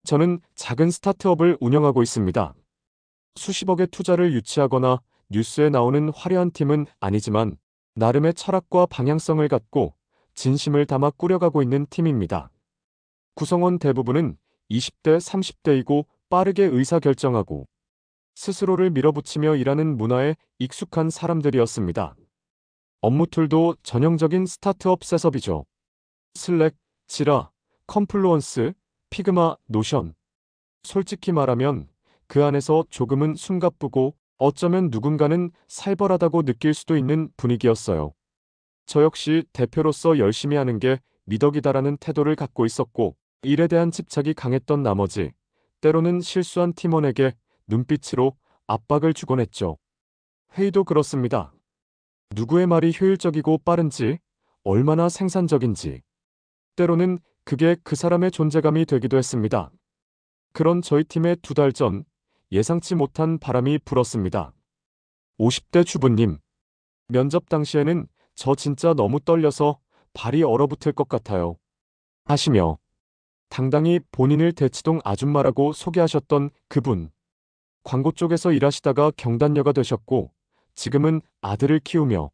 저는 작은 스타트업을 운영하고 있습니다. 수십억의 투자를 유치하거나 뉴스에 나오는 화려한 팀은 아니지만 나름의 철학과 방향성을 갖고 진심을 담아 꾸려가고 있는 팀입니다. 구성원 대부분은 20대, 30대이고 빠르게 의사결정하고 스스로를 밀어붙이며 일하는 문화에 익숙한 사람들이었습니다. 업무 툴도 전형적인 스타트업 셋업이죠. 슬랙, 지라, 컴플루언스, 피그마, 노션. 솔직히 말하면 그 안에서 조금은 숨가쁘고 어쩌면 누군가는 살벌하다고 느낄 수도 있는 분위기였어요. 저 역시 대표로서 열심히 하는 게 미덕이다라는 태도를 갖고 있었고 일에 대한 집착이 강했던 나머지 때로는 실수한 팀원에게 눈빛으로 압박을 주곤 했죠. 회의도 그렇습니다. 누구의 말이 효율적이고 빠른지, 얼마나 생산적인지, 때로는 그게 그 사람의 존재감이 되기도 했습니다. 그런 저희 팀의 2달 전 예상치 못한 바람이 불었습니다. 50대 주부님, 면접 당시에는 저 진짜 너무 떨려서 발이 얼어붙을 것 같아요. 하시며 당당히 본인을 대치동 아줌마라고 소개하셨던 그분. 광고 쪽에서 일하시다가 경단녀가 되셨고 지금은 아들을 키우며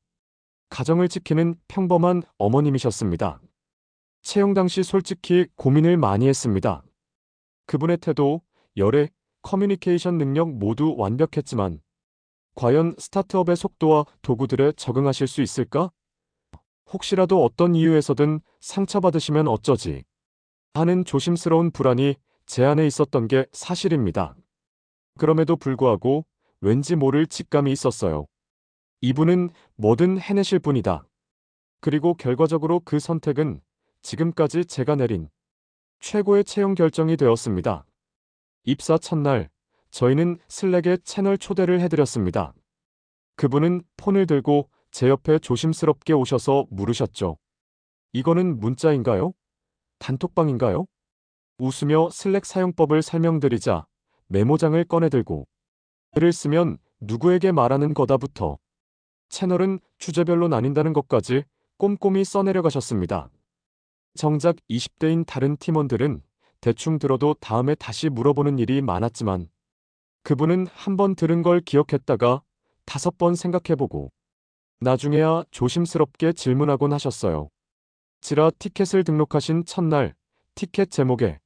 가정을 지키는 평범한 어머님이셨습니다. 채용 당시 솔직히 고민을 많이 했습니다. 그분의 태도, 열애, 커뮤니케이션 능력 모두 완벽했지만 과연 스타트업의 속도와 도구들에 적응하실 수 있을까? 혹시라도 어떤 이유에서든 상처받으시면 어쩌지? 하는 조심스러운 불안이 제 안에 있었던 게 사실입니다. 그럼에도 불구하고 왠지 모를 직감이 있었어요. 이분은 뭐든 해내실 분이다. 그리고 결과적으로 그 선택은 지금까지 제가 내린 최고의 채용 결정이 되었습니다. 입사 첫날, 저희는 슬랙에 채널 초대를 해드렸습니다. 그분은 폰을 들고 제 옆에 조심스럽게 오셔서 물으셨죠. 이거는 문자인가요? 단톡방인가요? 웃으며 슬랙 사용법을 설명드리자 메모장을 꺼내들고 글을 쓰면 누구에게 말하는 거다부터 채널은 주제별로 나뉜다는 것까지 꼼꼼히 써내려가셨습니다. 정작 20대인 다른 팀원들은 대충 들어도 다음에 다시 물어보는 일이 많았지만 그분은 한 번 들은 걸 기억했다가 5번 생각해보고 나중에야 조심스럽게 질문하곤 하셨어요. 지라 티켓을 등록하신 첫날 티켓 제목에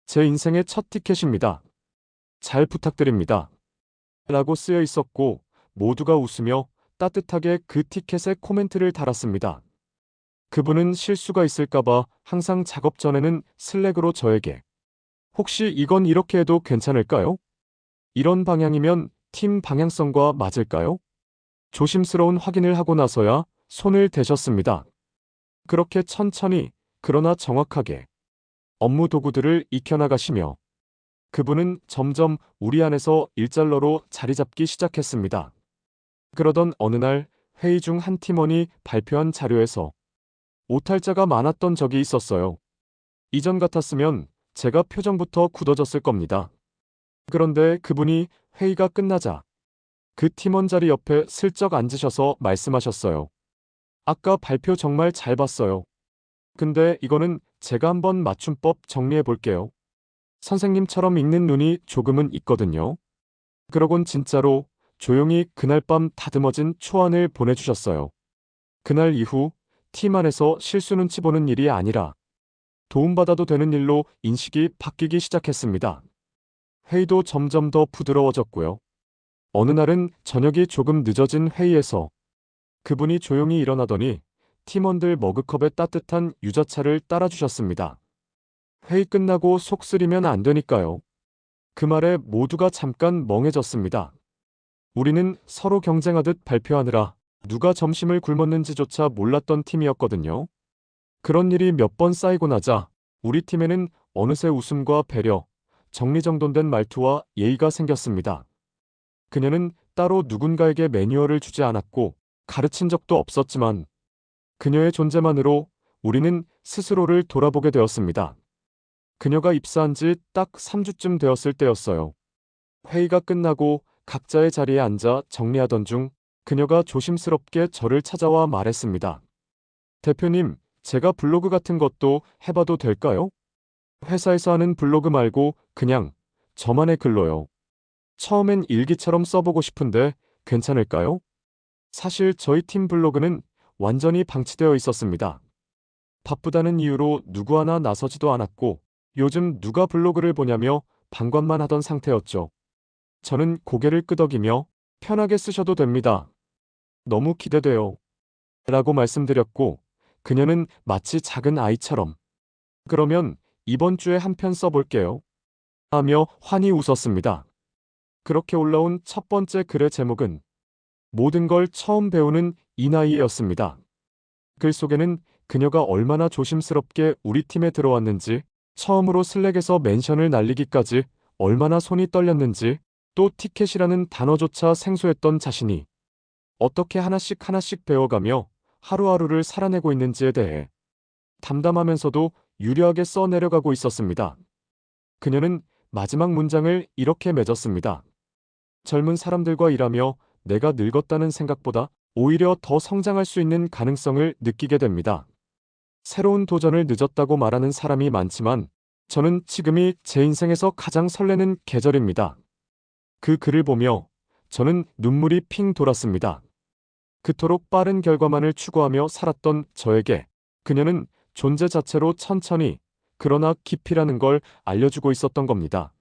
제 인생의 첫 티켓입니다. 잘 부탁드립니다. 라고 쓰여 있었고 모두가 웃으며 따뜻하게 그 티켓에 코멘트를 달았습니다. 그분은 실수가 있을까봐 항상 작업 전에는 슬랙으로 저에게 혹시 이건 이렇게 해도 괜찮을까요? 이런 방향이면 팀 방향성과 맞을까요? 조심스러운 확인을 하고 나서야 손을 대셨습니다. 그렇게 천천히 그러나 정확하게 업무 도구들을 익혀나가시며 그분은 점점 우리 안에서 일잘러로 자리 잡기 시작했습니다. 그러던 어느 날 회의 중 한 팀원이 발표한 자료에서 오탈자가 많았던 적이 있었어요. 이전 같았으면 제가 표정부터 굳어졌을 겁니다. 그런데 그분이 회의가 끝나자 그 팀원 자리 옆에 슬쩍 앉으셔서 말씀하셨어요. 아까 발표 정말 잘 봤어요. 근데 이거는 제가 한번 맞춤법 정리해 볼게요. 선생님처럼 읽는 눈이 조금은 있거든요. 그러곤 진짜로 조용히 그날 밤 다듬어진 초안을 보내주셨어요. 그날 이후 팀 안에서 실수 눈치 보는 일이 아니라 도움받아도 되는 일로 인식이 바뀌기 시작했습니다. 회의도 점점 더 부드러워졌고요. 어느 날은 저녁이 조금 늦어진 회의에서 그분이 조용히 일어나더니 팀원들 머그컵에 따뜻한 유자차를 따라주셨습니다. 회의 끝나고 속 쓰리면 안 되니까요. 그 말에 모두가 잠깐 멍해졌습니다. 우리는 서로 경쟁하듯 발표하느라 누가 점심을 굶었는지조차 몰랐던 팀이었거든요. 그런 일이 몇 번 쌓이고 나자 우리 팀에는 어느새 웃음과 배려, 정리정돈된 말투와 예의가 생겼습니다. 그녀는 따로 누군가에게 매뉴얼을 주지 않았고 가르친 적도 없었지만 그녀의 존재만으로 우리는 스스로를 돌아보게 되었습니다. 그녀가 입사한 지 딱 3주쯤 되었을 때였어요. 회의가 끝나고 각자의 자리에 앉아 정리하던 중 그녀가 조심스럽게 저를 찾아와 말했습니다. 대표님, 제가 블로그 같은 것도 해봐도 될까요? 회사에서 하는 블로그 말고 그냥 저만의 글로요. 처음엔 일기처럼 써보고 싶은데 괜찮을까요? 사실 저희 팀 블로그는 완전히 방치되어 있었습니다. 바쁘다는 이유로 누구 하나 나서지도 않았고 요즘 누가 블로그를 보냐며 방관만 하던 상태였죠. 저는 고개를 끄덕이며 편하게 쓰셔도 됩니다. 너무 기대돼요. 라고 말씀드렸고 그녀는 마치 작은 아이처럼 그러면 이번 주에 한 편 써볼게요. 하며 환히 웃었습니다. 그렇게 올라온 첫 번째 글의 제목은 모든 걸 처음 배우는 이 나이였습니다. 글 속에는 그녀가 얼마나 조심스럽게 우리 팀에 들어왔는지, 처음으로 슬랙에서 멘션을 날리기까지 얼마나 손이 떨렸는지, 또 티켓이라는 단어조차 생소했던 자신이 어떻게 하나씩 하나씩 배워가며 하루하루를 살아내고 있는지에 대해 담담하면서도 유려하게 써내려가고 있었습니다. 그녀는 마지막 문장을 이렇게 맺었습니다. 젊은 사람들과 일하며 내가 늙었다는 생각보다 오히려 더 성장할 수 있는 가능성을 느끼게 됩니다. 새로운 도전을 늦었다고 말하는 사람이 많지만 저는 지금이 제 인생에서 가장 설레는 계절입니다. 그 글을 보며 저는 눈물이 핑 돌았습니다. 그토록 빠른 결과만을 추구하며 살았던 저에게 그녀는 존재 자체로 천천히 그러나 깊이라는 걸 알려주고 있었던 겁니다.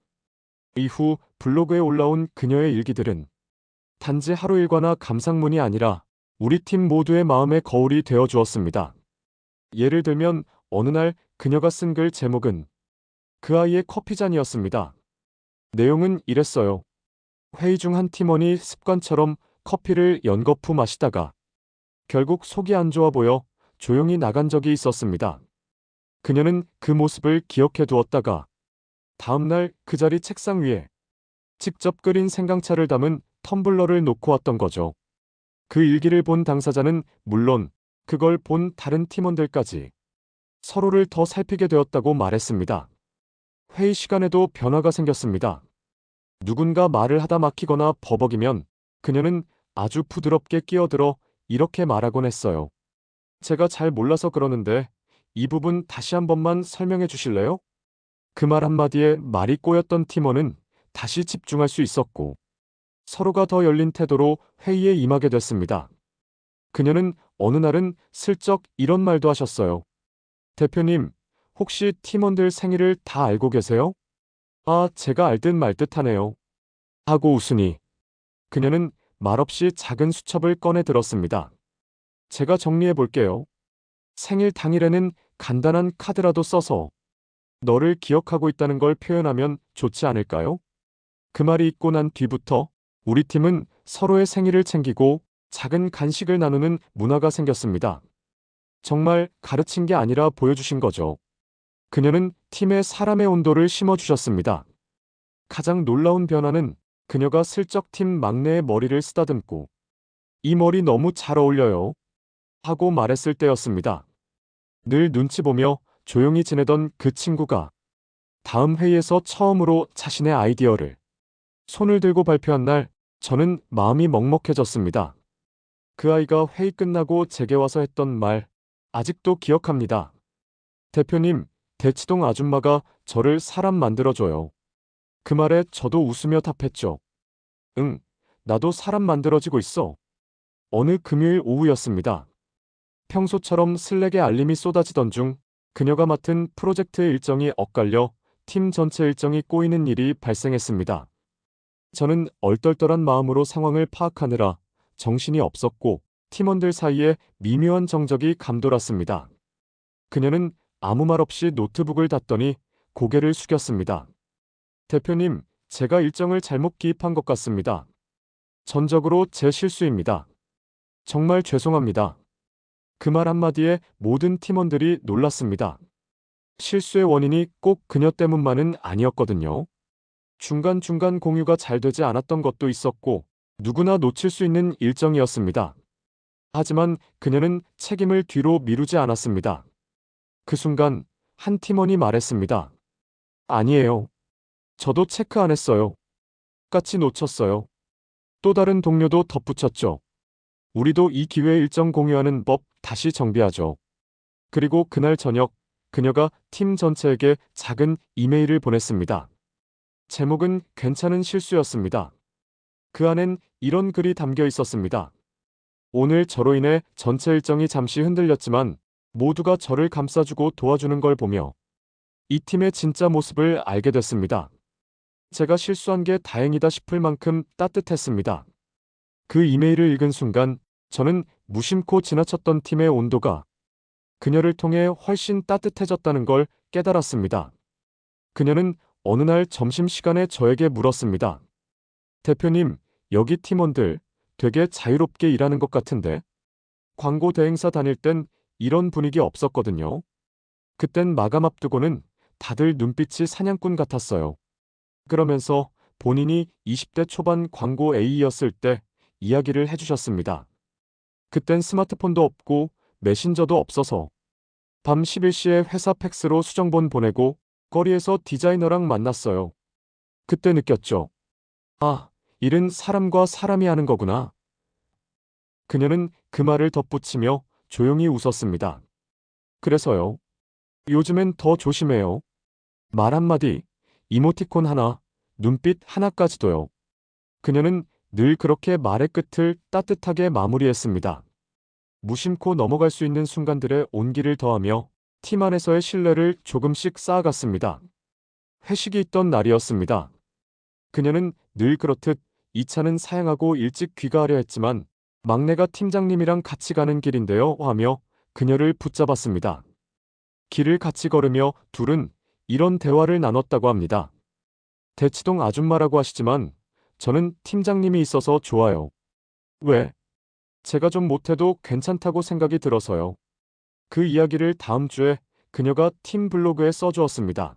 이후 블로그에 올라온 그녀의 일기들은 단지 하루 일과나 감상문이 아니라 우리 팀 모두의 마음의 거울이 되어 주었습니다. 예를 들면 어느 날 그녀가 쓴 글 제목은 그 아이의 커피잔이었습니다. 내용은 이랬어요. 회의 중 한 팀원이 습관처럼 커피를 연거푸 마시다가 결국 속이 안 좋아 보여 조용히 나간 적이 있었습니다. 그녀는 그 모습을 기억해 두었다가 다음 날 그 자리 책상 위에 직접 끓인 생강차를 담은 텀블러를 놓고 왔던 거죠. 그 일기를 본 당사자는 물론 그걸 본 다른 팀원들까지 서로를 더 살피게 되었다고 말했습니다. 회의 시간에도 변화가 생겼습니다. 누군가 말을 하다 막히거나 버벅이면 그녀는 아주 부드럽게 끼어들어 이렇게 말하곤 했어요. 제가 잘 몰라서 그러는데 이 부분 다시 한 번만 설명해 주실래요? 그 말 한마디에 말이 꼬였던 팀원은 다시 집중할 수 있었고 서로가 더 열린 태도로 회의에 임하게 됐습니다. 그녀는 어느 날은 슬쩍 이런 말도 하셨어요. 대표님, 혹시 팀원들 생일을 다 알고 계세요? 아, 제가 알듯 말듯 하네요. 하고 웃으니 그녀는 말없이 작은 수첩을 꺼내 들었습니다. 제가 정리해 볼게요. 생일 당일에는 간단한 카드라도 써서 너를 기억하고 있다는 걸 표현하면 좋지 않을까요? 그 말이 있고 난 뒤부터 우리 팀은 서로의 생일을 챙기고 작은 간식을 나누는 문화가 생겼습니다. 정말 가르친 게 아니라 보여주신 거죠. 그녀는 팀에 사람의 온도를 심어주셨습니다. 가장 놀라운 변화는 그녀가 슬쩍 팀 막내의 머리를 쓰다듬고 이 머리 너무 잘 어울려요. 하고 말했을 때였습니다. 늘 눈치 보며 조용히 지내던 그 친구가 다음 회의에서 처음으로 자신의 아이디어를 손을 들고 발표한 날 저는 마음이 먹먹해졌습니다. 그 아이가 회의 끝나고 제게 와서 했던 말 아직도 기억합니다. 대표님, 대치동 아줌마가 저를 사람 만들어줘요. 그 말에 저도 웃으며 답했죠. 응, 나도 사람 만들어지고 있어. 어느 금요일 오후였습니다. 평소처럼 슬랙에 알림이 쏟아지던 중 그녀가 맡은 프로젝트의 일정이 엇갈려 팀 전체 일정이 꼬이는 일이 발생했습니다. 저는 얼떨떨한 마음으로 상황을 파악하느라 정신이 없었고 팀원들 사이에 미묘한 정적이 감돌았습니다. 그녀는 아무 말 없이 노트북을 닫더니 고개를 숙였습니다. 대표님, 제가 일정을 잘못 기입한 것 같습니다. 전적으로 제 실수입니다. 정말 죄송합니다. 그 말 한마디에 모든 팀원들이 놀랐습니다. 실수의 원인이 꼭 그녀 때문만은 아니었거든요. 중간중간 공유가 잘 되지 않았던 것도 있었고 누구나 놓칠 수 있는 일정이었습니다. 하지만 그녀는 책임을 뒤로 미루지 않았습니다. 그 순간 한 팀원이 말했습니다. 아니에요. 저도 체크 안 했어요. 똑같이 놓쳤어요. 또 다른 동료도 덧붙였죠. 우리도 이 기회에 일정 공유하는 법 다시 정비하죠. 그리고 그날 저녁 그녀가 팀 전체에게 작은 이메일을 보냈습니다. 제목은 괜찮은 실수였습니다. 그 안엔 이런 글이 담겨 있었습니다. 오늘 저로 인해 전체 일정이 잠시 흔들렸지만 모두가 저를 감싸주고 도와주는 걸 보며 이 팀의 진짜 모습을 알게 됐습니다. 제가 실수한 게 다행이다 싶을 만큼 따뜻했습니다. 그 이메일을 읽은 순간 저는 무심코 지나쳤던 팀의 온도가 그녀를 통해 훨씬 따뜻해졌다는 걸 깨달았습니다. 그녀는 어느 날 점심시간에 저에게 물었습니다. 대표님, 여기 팀원들 되게 자유롭게 일하는 것 같은데? 광고 대행사 다닐 땐 이런 분위기 없었거든요. 그땐 마감 앞두고는 다들 눈빛이 사냥꾼 같았어요. 그러면서 본인이 20대 초반 광고 A였을 때 이야기를 해주셨습니다. 그땐 스마트폰도 없고 메신저도 없어서 밤 11시에 회사 팩스로 수정본 보내고 거리에서 디자이너랑 만났어요. 그때 느꼈죠. 아, 일은 사람과 사람이 하는 거구나. 그녀는 그 말을 덧붙이며 조용히 웃었습니다. 그래서요. 요즘엔 더 조심해요. 말 한마디, 이모티콘 하나, 눈빛 하나까지도요. 그녀는 늘 그렇게 말의 끝을 따뜻하게 마무리했습니다. 무심코 넘어갈 수 있는 순간들의 온기를 더하며 팀 안에서의 신뢰를 조금씩 쌓아갔습니다. 회식이 있던 날이었습니다. 그녀는 늘 그렇듯 이 차는 사양하고 일찍 귀가하려 했지만 막내가 팀장님이랑 같이 가는 길인데요 하며 그녀를 붙잡았습니다. 길을 같이 걸으며 둘은 이런 대화를 나눴다고 합니다. 대치동 아줌마라고 하시지만 저는 팀장님이 있어서 좋아요. 왜? 제가 좀 못해도 괜찮다고 생각이 들어서요. 그 이야기를 다음 주에 그녀가 팀 블로그에 써주었습니다.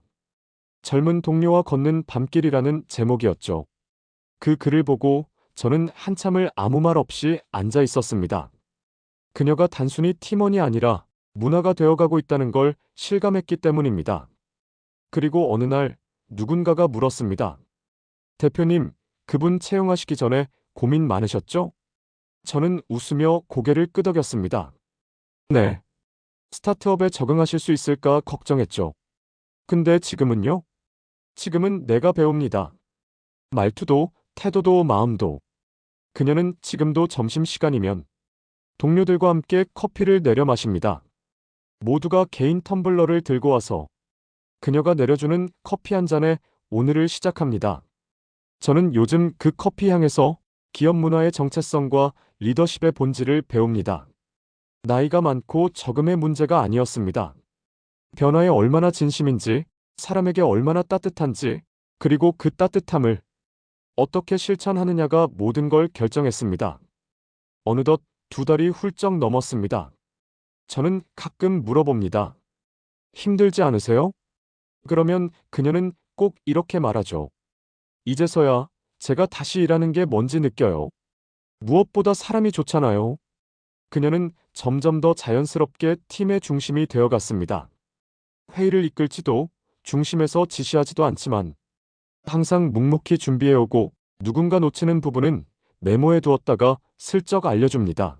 젊은 동료와 걷는 밤길이라는 제목이었죠. 그 글을 보고 저는 한참을 아무 말 없이 앉아 있었습니다. 그녀가 단순히 팀원이 아니라 문화가 되어가고 있다는 걸 실감했기 때문입니다. 그리고 어느 날 누군가가 물었습니다. 대표님, 그분 채용하시기 전에 고민 많으셨죠? 저는 웃으며 고개를 끄덕였습니다. 네. 스타트업에 적응하실 수 있을까 걱정했죠. 근데 지금은요? 지금은 내가 배웁니다. 말투도, 태도도, 마음도. 그녀는 지금도 점심시간이면 동료들과 함께 커피를 내려 마십니다. 모두가 개인 텀블러를 들고 와서 그녀가 내려주는 커피 한 잔에 오늘을 시작합니다. 저는 요즘 그 커피 향에서 기업 문화의 정체성과 리더십의 본질을 배웁니다. 나이가 많고 적음의 문제가 아니었습니다. 변화에 얼마나 진심인지, 사람에게 얼마나 따뜻한지, 그리고 그 따뜻함을 어떻게 실천하느냐가 모든 걸 결정했습니다. 어느덧 2달이 훌쩍 넘었습니다. 저는 가끔 물어봅니다. 힘들지 않으세요? 그러면 그녀는 꼭 이렇게 말하죠. 이제서야 제가 다시 일하는 게 뭔지 느껴요. 무엇보다 사람이 좋잖아요. 그녀는 점점 더 자연스럽게 팀의 중심이 되어갔습니다. 회의를 이끌지도 중심에서 지시하지도 않지만 항상 묵묵히 준비해오고 누군가 놓치는 부분은 메모해 두었다가 슬쩍 알려줍니다.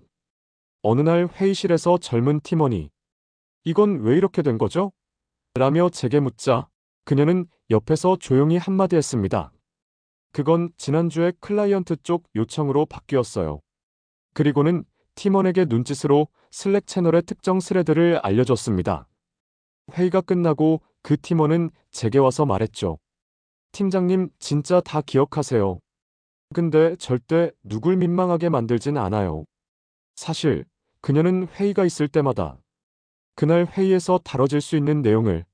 어느 날 회의실에서 젊은 팀원이 이건 왜 이렇게 된 거죠? 라며 제게 묻자 그녀는 옆에서 조용히 한마디 했습니다. 그건 지난주에 클라이언트 쪽 요청으로 바뀌었어요. 그리고는 팀원에게 눈짓으로 슬랙 채널의 특정 스레드를 알려줬습니다. 회의가 끝나고 그 팀원은 제게 와서 말했죠. 팀장님 진짜 다 기억하세요. 근데 절대 누굴 민망하게 만들진 않아요. 사실 그녀는 회의가 있을 때마다 그날 회의에서 다뤄질 수 있는 내용을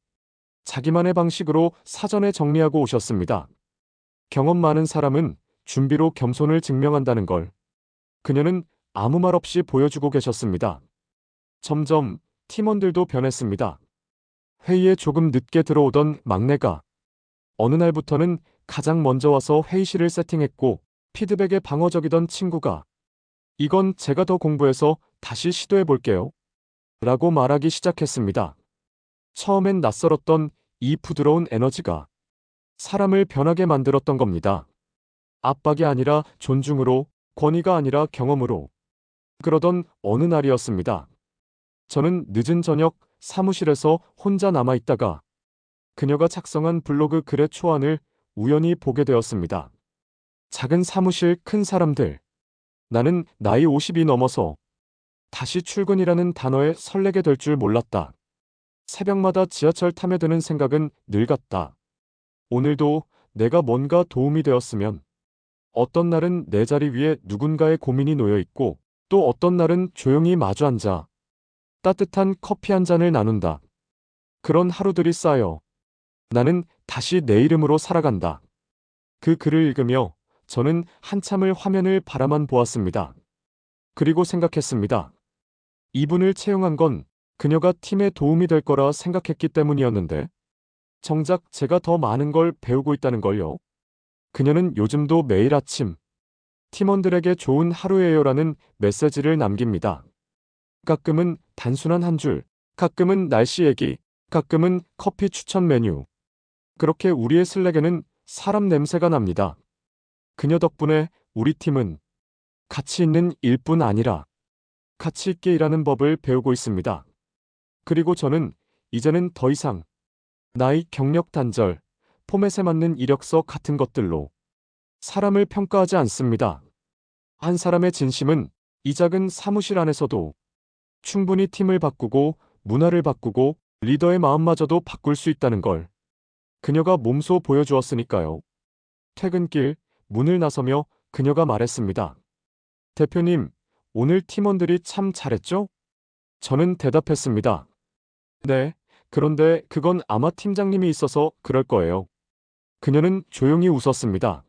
자기만의 방식으로 사전에 정리하고 오셨습니다. 경험 많은 사람은 준비로 겸손을 증명한다는 걸 그녀는 아무 말 없이 보여주고 계셨습니다. 점점 팀원들도 변했습니다. 회의에 조금 늦게 들어오던 막내가 어느 날부터는 가장 먼저 와서 회의실을 세팅했고 피드백에 방어적이던 친구가 이건 제가 더 공부해서 다시 시도해 볼게요. 라고 말하기 시작했습니다. 처음엔 낯설었던 이 부드러운 에너지가 사람을 변하게 만들었던 겁니다. 압박이 아니라 존중으로, 권위가 아니라 경험으로. 그러던 어느 날이었습니다. 저는 늦은 저녁 사무실에서 혼자 남아있다가 그녀가 작성한 블로그 글의 초안을 우연히 보게 되었습니다. 작은 사무실, 큰 사람들. 나는 나이 50이 넘어서 다시 출근이라는 단어에 설레게 될 줄 몰랐다. 새벽마다 지하철 타며 드는 생각은 늘 같다. 오늘도 내가 뭔가 도움이 되었으면. 어떤 날은 내 자리 위에 누군가의 고민이 놓여 있고, 또 어떤 날은 조용히 마주 앉아 따뜻한 커피 한 잔을 나눈다. 그런 하루들이 쌓여 나는 다시 내 이름으로 살아간다. 그 글을 읽으며 저는 한참을 화면을 바라만 보았습니다. 그리고 생각했습니다. 이분을 채용한 건 그녀가 팀에 도움이 될 거라 생각했기 때문이었는데, 정작 제가 더 많은 걸 배우고 있다는 걸요. 그녀는 요즘도 매일 아침 팀원들에게 좋은 하루예요라는 메시지를 남깁니다. 가끔은 단순한 한 줄, 가끔은 날씨 얘기, 가끔은 커피 추천 메뉴. 그렇게 우리의 슬랙에는 사람 냄새가 납니다. 그녀 덕분에 우리 팀은 가치 있는 일뿐 아니라 가치 있게 일하는 법을 배우고 있습니다. 그리고 저는 이제는 더 이상 나이, 경력 단절, 포맷에 맞는 이력서 같은 것들로 사람을 평가하지 않습니다. 한 사람의 진심은 이 작은 사무실 안에서도 충분히 팀을 바꾸고 문화를 바꾸고 리더의 마음마저도 바꿀 수 있다는 걸 그녀가 몸소 보여주었으니까요. 퇴근길 문을 나서며 그녀가 말했습니다. 대표님, 오늘 팀원들이 참 잘했죠? 저는 대답했습니다. 네, 그런데 그건 아마 팀장님이 있어서 그럴 거예요. 그녀는 조용히 웃었습니다.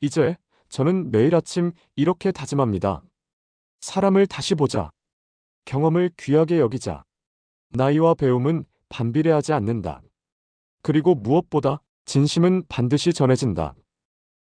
이제 저는 매일 아침 이렇게 다짐합니다. 사람을 다시 보자. 경험을 귀하게 여기자. 나이와 배움은 반비례하지 않는다. 그리고 무엇보다 진심은 반드시 전해진다.